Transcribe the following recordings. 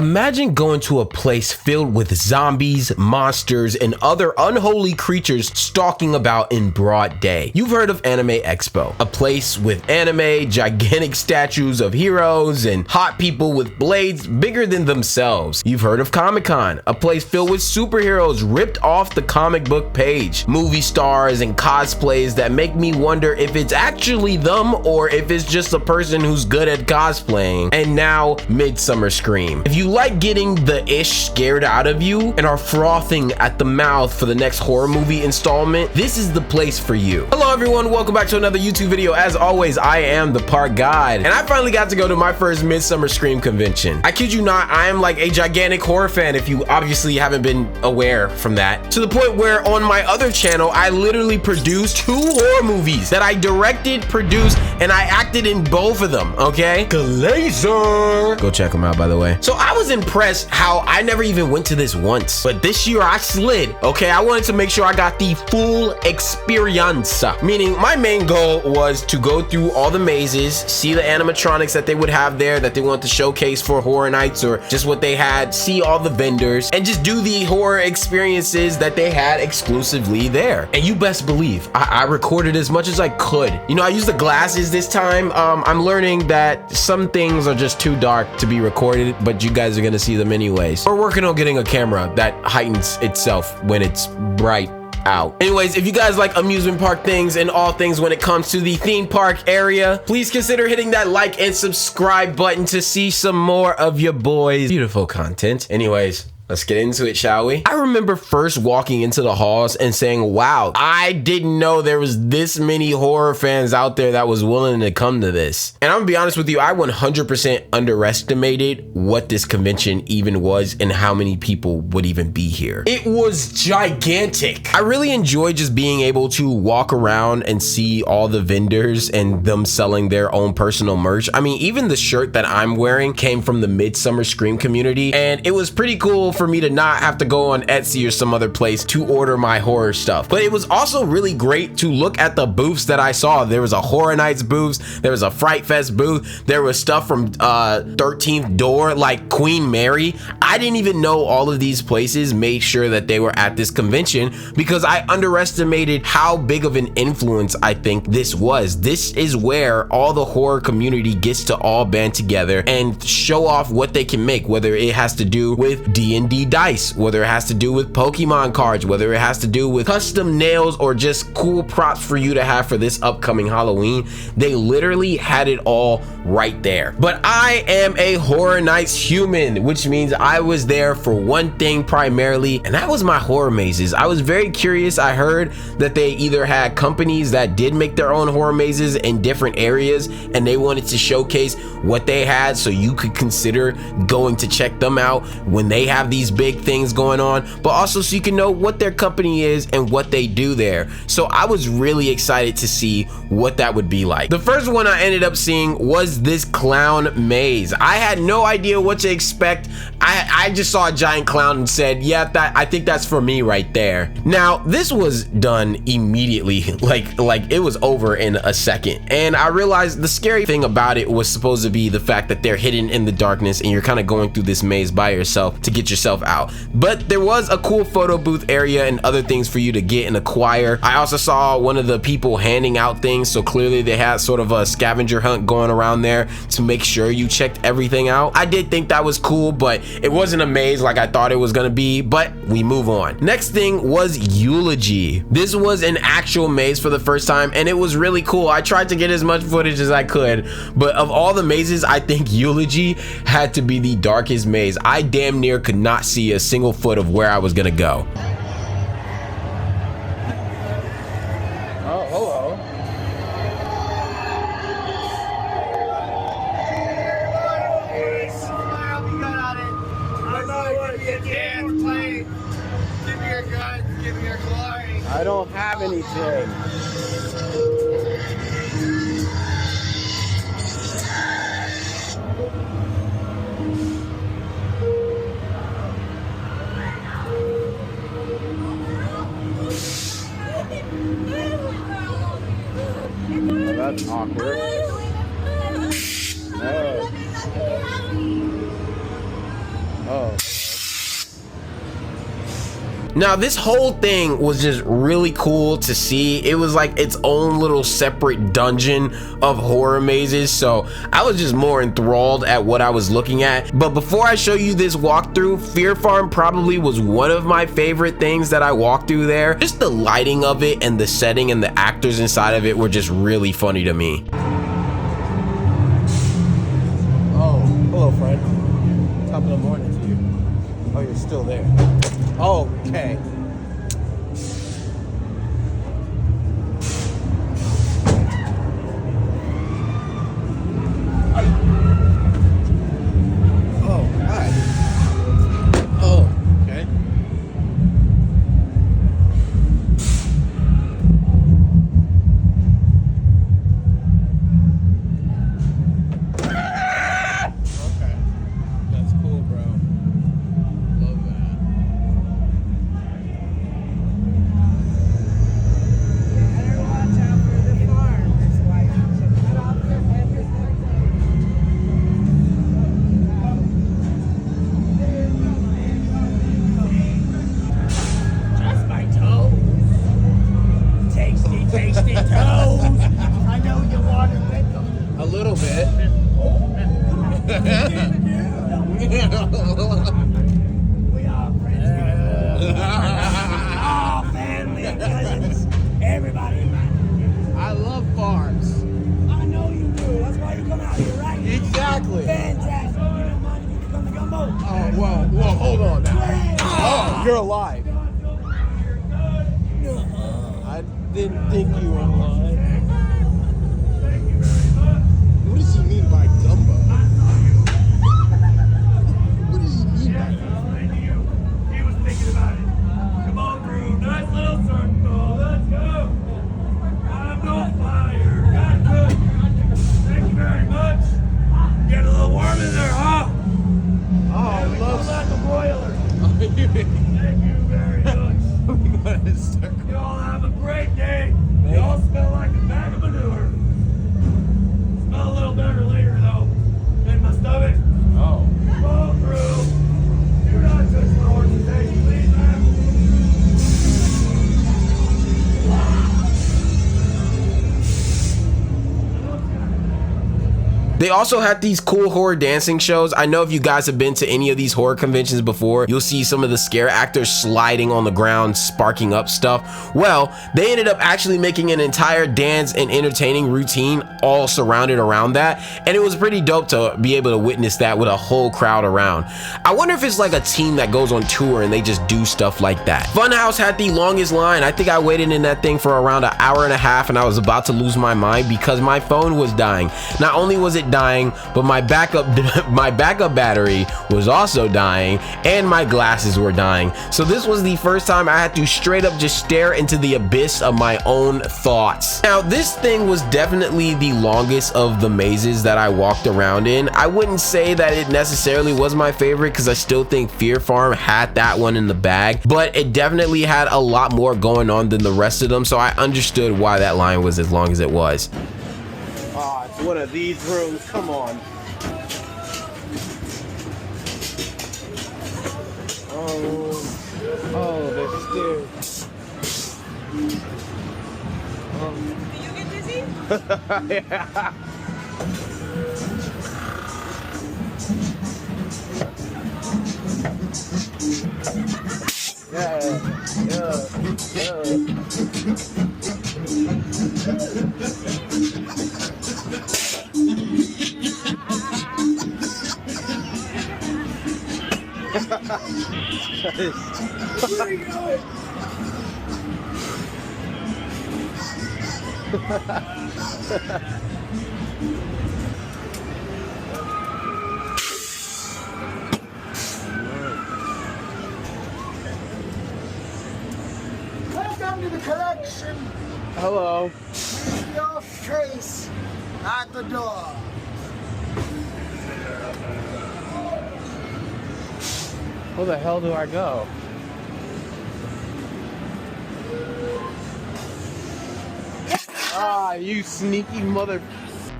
Imagine going to a place filled with zombies, monsters, and other unholy creatures stalking about in broad day. You've heard of Anime Expo, a place with anime, gigantic statues of heroes, and hot people with blades bigger than themselves. You've heard of Comic-Con, a place filled with superheroes ripped off the comic book page, movie stars and cosplays that make me wonder if it's actually them or if it's just a person who's good at cosplaying. And now Midsummer Scream. If you like getting the ish scared out of you and are frothing at the mouth for the next horror movie installment, this is the place for you. Hello everyone, welcome back to another YouTube video. As always, I am TheParkGod, and I finally got to go to my first Midsummer Scream convention. I kid you not, I am like a gigantic horror fan, if you obviously haven't been aware from that, to the point where on my other channel, I literally produced 2 horror movies that I directed, produced, and I acted in both of them, okay? Glazer! Go check them out, by the way. So I was impressed how I never even went to this once, but this year I slid, okay? I wanted to make sure I got the full experience, meaning my main goal was to go through all the mazes, see the animatronics that they would have there that they want to showcase for horror nights or just what they had, see all the vendors, and just do the horror experiences that they had exclusively there. And you best believe I recorded as much as I could. You know, I used the glasses this time. I'm learning that some things are just too dark to be recorded, but you guys are gonna see them anyways. We're working on getting a camera that heightens itself when it's bright out. Anyways, if you guys like amusement park things and all things when it comes to the theme park area, please consider hitting that like and subscribe button to see some more of your boys' beautiful content. Anyways, let's get into it, shall we? I remember first walking into the halls and saying, wow, I didn't know there was this many horror fans out there that was willing to come to this. And I'm gonna be honest with you, I 100% underestimated what this convention even was and how many people would even be here. It was gigantic. I really enjoyed just being able to walk around and see all the vendors and them selling their own personal merch. I mean, even the shirt that I'm wearing came from the Midsummer Scream community, and it was pretty cool for me to not have to go on Etsy or some other place to order my horror stuff. But it was also really great to look at the booths that I saw. There was a Horror Nights booth, there was a Fright Fest booth, there was stuff from 13th Door, like Queen Mary. I didn't even know all of these places made sure that they were at this convention because I underestimated how big of an influence I think this was. This is where all the horror community gets to all band together and show off what they can make, whether it has to do with D&D dice, whether it has to do with Pokemon cards, whether it has to do with custom nails or just cool props for you to have for this upcoming Halloween. They literally had it all right there. But I am a Horror Nights human, which means I was there for one thing primarily, and that was my horror mazes. I was very curious. I heard that they either had companies that did make their own horror mazes in different areas and they wanted to showcase what they had so you could consider going to check them out when they have these big things going on, but also so you can know what their company is and what they do there. So I was really excited to see what that would be like. The first one I ended up seeing was this clown maze. I had no idea what to expect. I just saw a giant clown and said, yeah, I think that's for me right there. Now, this was done immediately, like it was over in a second. And I realized the scary thing about it was supposed to be the fact that they're hidden in the darkness and you're kind of going through this maze by yourself to get yourself out. But there was a cool photo booth area and other things for you to get and acquire. I also saw one of the people handing out things, so clearly they had sort of a scavenger hunt going around there to make sure you checked everything out. I did think that was cool, but it wasn't a maze like I thought it was gonna be, but we move on. Next thing was Eulogy. This was an actual maze for the first time and it was really cool. I tried to get as much footage as I could, but of all the mazes, I think Eulogy had to be the darkest maze. I damn near could not see a single foot of where I was gonna go. Oh, hello. I don't have anything. Well, that's awkward. Oh. Oh. Now, this whole thing was just really cool to see. It was like its own little separate dungeon of horror mazes, so I was just more enthralled at what I was looking at. But before I show you this walkthrough, Fear Farm probably was one of my favorite things that I walked through there. Just the lighting of it and the setting and the actors inside of it were just really funny to me. Oh, hello, Fred. Top of the morning to you. Oh, you're still there. Oh, okay. Oh, hi. Oh, okay. Okay. That's cool, bro. Love that. Tasty toes. I know you want to lick them. A little bit. We are friends. All family and cousins. Everybody. I love farms. I know you do. That's why you come out here, right? Exactly. Fantastic. You don't mind if you become the gumbo? Oh, whoa, hold on now. Oh, you're alive. I didn't think you were alive. What does he mean by gumbo? What does he mean by that? He was thinking about it. Come on, crew. Nice little circle. Let's go. I'm on fire. Got good. Thank you very much. Get a little warm in there, huh? Oh, I love Like a broiler. Thank you. Thank you very much. Y'all have a great day. Y'all smell like a bag of manure. Smell a little better later, though. In my stomach. Oh. Come on, crew. Do not touch my organization, please, man. They also had these cool horror dancing shows. I know if you guys have been to any of these horror conventions before, you'll see some of the scare actors sliding on the ground, sparking up stuff. Well, they ended up actually making an entire dance and entertaining routine all surrounded around that, and it was pretty dope to be able to witness that with a whole crowd around. I wonder if it's like a team that goes on tour and they just do stuff like that. Funhouse had the longest line. I think I waited in that thing for around an hour and a half, and I was about to lose my mind because my phone was dying. Not only was it dying, but my backup battery was also dying, and my glasses were dying. So this was the first time I had to straight up just stare into the abyss of my own thoughts. Now, this thing was definitely the longest of the mazes that I walked around in. I wouldn't say that it necessarily was my favorite because I still think Fear Farm had that one in the bag, but it definitely had a lot more going on than the rest of them, so I understood why that line was as long as it was. Oh, it's one of these rooms. Come on. Oh, there's stairs. Do you get dizzy? Yeah. Where are you going? Welcome to the collection. Hello. Leave your case at the door. Where the hell do I go? Ah, you sneaky mother...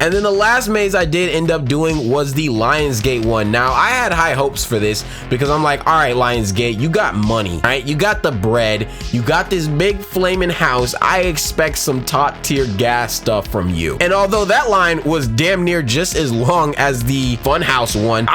And then the last maze I did end up doing was the Lionsgate one. Now, I had high hopes for this because I'm like, all right, Lionsgate, you got money, right? You got the bread, you got this big flaming house. I expect some top tier gas stuff from you. And although that line was damn near just as long as the Funhouse one,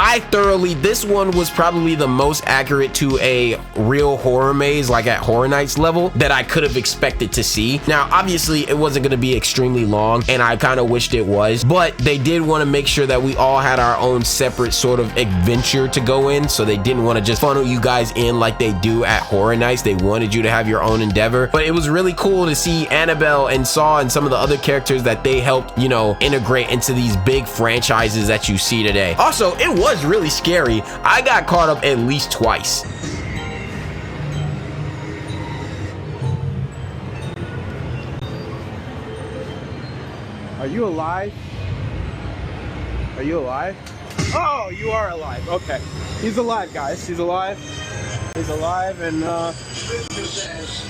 this one was probably the most accurate to a real horror maze, like at Horror Nights level, that I could have expected to see. Now, obviously, it wasn't going to be extremely long, and I kind of wished it was, but they did want to make sure that we all had our own separate sort of adventure to go in, so they didn't want to just funnel you guys in like they do at Horror Nights. They wanted you to have your own endeavor. But it was really cool to see Annabelle and Saw and some of the other characters that they helped, you know, integrate into these big franchises that you see today. Also, it was really scary. I got caught up at least twice. Are you alive? Are you alive? Oh, you are alive. Okay. He's alive, guys. He's alive. He's alive, and Scripture says,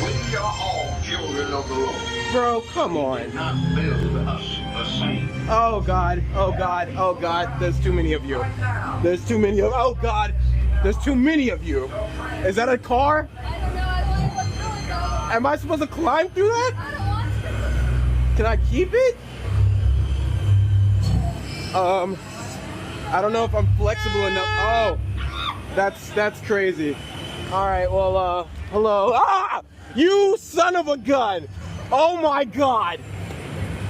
we are all children of the Lord. bro, come on. Not build us a saint. Oh God. Oh God. Oh God. There's too many of you. There's too many of. Oh God. There's too many of you. Is that a car? I don't know. I don't know what's going on. Am I supposed to climb through that? I don't want to. Can I keep it? I don't know if I'm flexible enough. Oh, that's crazy. All right, well, hello. Ah, you son of a gun. Oh my God.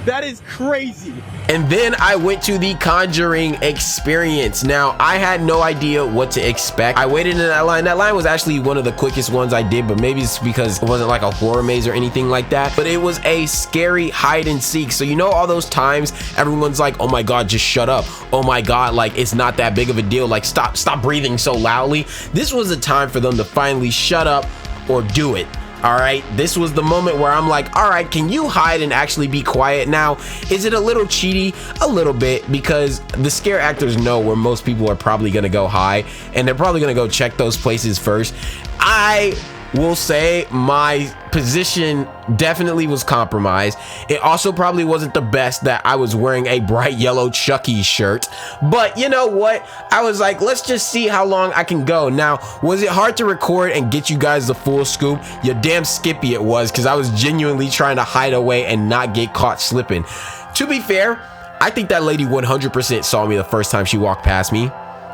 That is crazy. And then I went to the Conjuring experience. Now, I had no idea what to expect. I waited in that line. That line was actually one of the quickest ones I did, but maybe it's because it wasn't like a horror maze or anything like that. But it was a scary hide and seek. So you know all those times everyone's like, oh my God, just shut up. Oh my God, like it's not that big of a deal. Like stop breathing so loudly. This was a time for them to finally shut up or do it. All right, this was the moment where I'm like, all right, can you hide and actually be quiet now? Is it a little cheaty? A little bit, because the scare actors know where most people are probably gonna go hide, and they're probably gonna go check those places first. I will say my position definitely was compromised. It also probably wasn't the best that I was wearing a bright yellow Chucky shirt, but you know what? I was like, let's just see how long I can go. Now, was it hard to record and get you guys the full scoop? You damn skippy it was, because I was genuinely trying to hide away and not get caught slipping. To be fair, I think that lady 100% saw me the first time she walked past me.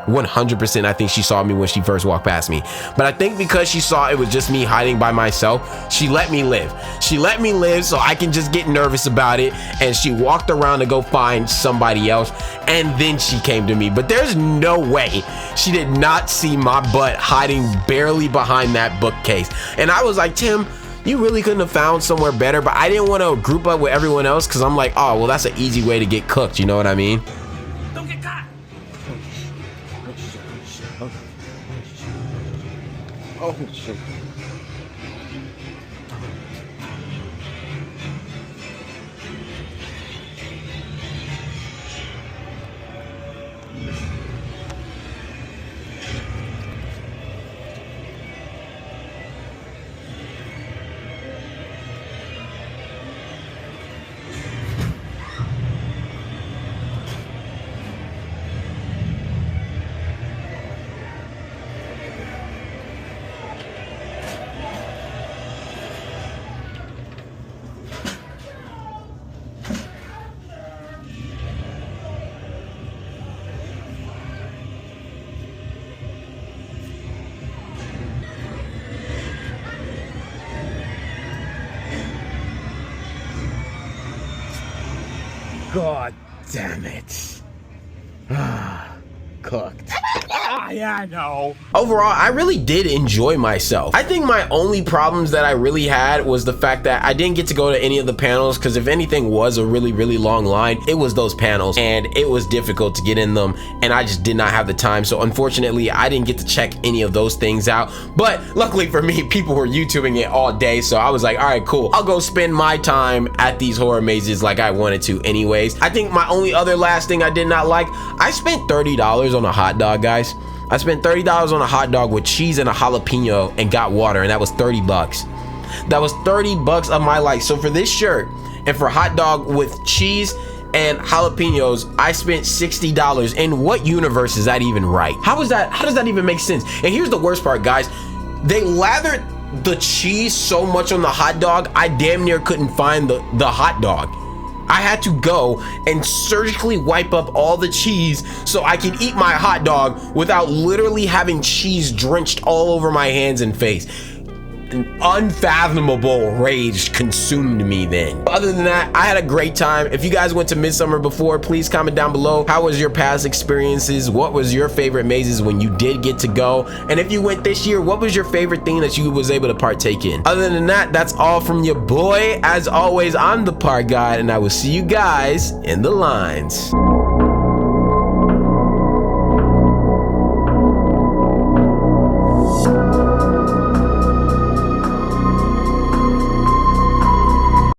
100% I think she saw me when she first walked past me, but I think because she saw it was just me hiding by myself, she let me live. She let me live so I can just get nervous about it, and she walked around to go find somebody else, and then she came to me. But there's no way she did not see my butt hiding barely behind that bookcase. And I was like, Tim, you really couldn't have found somewhere better. But I didn't want to group up with everyone else because I'm like, oh well, that's an easy way to get cooked, you know what I mean? Don't get caught. Oh shit. God damn it. Cooked. Yeah, I know. Overall, I really did enjoy myself. I think my only problems that I really had was the fact that I didn't get to go to any of the panels, because if anything was a really long line, it was those panels, and it was difficult to get in them, and I just did not have the time. So unfortunately, I didn't get to check any of those things out. But luckily for me, people were YouTubing it all day, so I was like, all right, cool. I'll go spend my time at these horror mazes like I wanted to anyways. I think my only other last thing I did not like, I spent $30 on a hot dog, guys. I spent $30 on a hot dog with cheese and a jalapeno and got water, and that was 30 bucks. That was 30 bucks of my life. So for this shirt and for hot dog with cheese and jalapenos, I spent $60. In what universe is that even right? How does that even make sense? And here's the worst part, guys. They lathered the cheese so much on the hot dog, I damn near couldn't find the hot dog. I had to go and surgically wipe up all the cheese so I could eat my hot dog without literally having cheese drenched all over my hands and face. An unfathomable rage consumed me then. Other than that, I had a great time. If you guys went to Midsummer before, please comment down below. How was your past experiences? What was your favorite mazes when you did get to go? And if you went this year, what was your favorite thing that you was able to partake in? Other than that, that's all from your boy. As always, I'm the Park God, and I will see you guys in the lines.